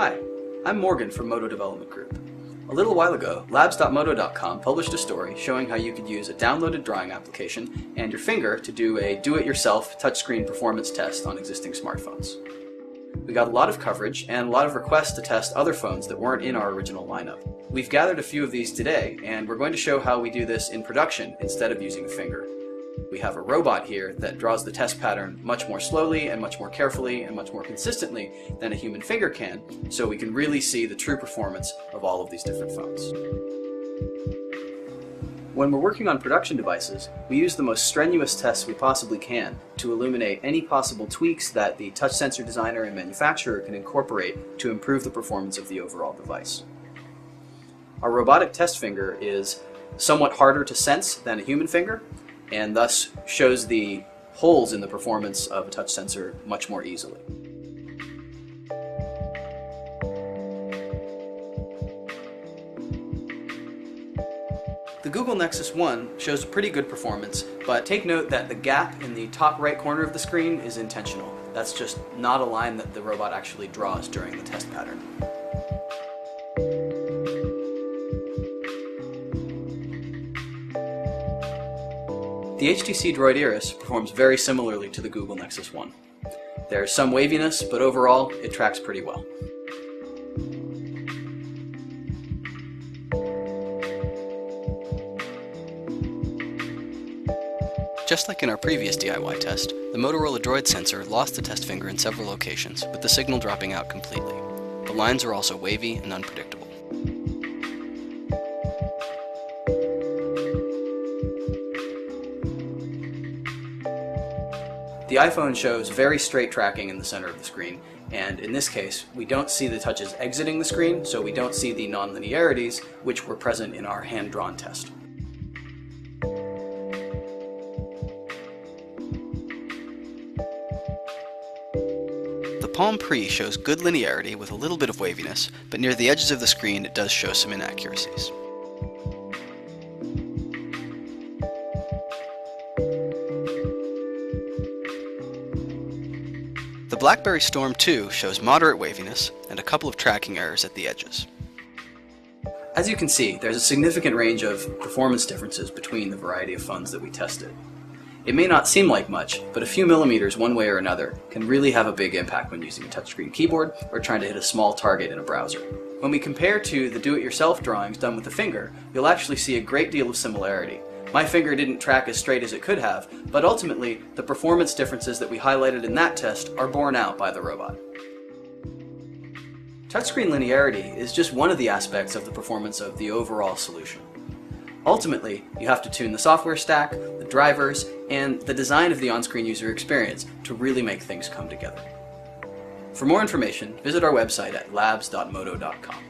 Hi, I'm Morgan from Moto Development Group. A little while ago, labs.moto.com published a story showing how you could use a downloaded drawing application and your finger to do a do-it-yourself touchscreen performance test on existing smartphones. We got a lot of coverage and a lot of requests to test other phones that weren't in our original lineup. We've gathered a few of these today, and we're going to show how we do this in production instead of using a finger. We have a robot here that draws the test pattern much more slowly and much more carefully and much more consistently than a human finger can, so we can really see the true performance of all of these different phones. When we're working on production devices, we use the most strenuous tests we possibly can to illuminate any possible tweaks that the touch sensor designer and manufacturer can incorporate to improve the performance of the overall device. Our robotic test finger is somewhat harder to sense than a human finger, and thus shows the holes in the performance of a touch sensor much more easily. The Google Nexus 1 shows pretty good performance, but take note that the gap in the top right corner of the screen is intentional. That's just not a line that the robot actually draws during the test pattern. The HTC Droid Iris performs very similarly to the Google Nexus 1. There's some waviness, but overall it tracks pretty well. Just like in our previous DIY test, the Motorola Droid sensor lost the test finger in several locations, with the signal dropping out completely. The lines are also wavy and unpredictable. The iPhone shows very straight tracking in the center of the screen, and in this case, we don't see the touches exiting the screen, so we don't see the non-linearities which were present in our hand-drawn test. The Palm Pre shows good linearity with a little bit of waviness, but near the edges of the screen it does show some inaccuracies. The BlackBerry Storm 2 shows moderate waviness and a couple of tracking errors at the edges. As you can see, there's a significant range of performance differences between the variety of phones that we tested. It may not seem like much, but a few millimeters one way or another can really have a big impact when using a touchscreen keyboard or trying to hit a small target in a browser. When we compare to the do-it-yourself drawings done with the finger, you'll actually see a great deal of similarity. My finger didn't track as straight as it could have, but ultimately, the performance differences that we highlighted in that test are borne out by the robot. Touchscreen linearity is just one of the aspects of the performance of the overall solution. Ultimately, you have to tune the software stack, the drivers, and the design of the on-screen user experience to really make things come together. For more information, visit our website at labs.moto.com.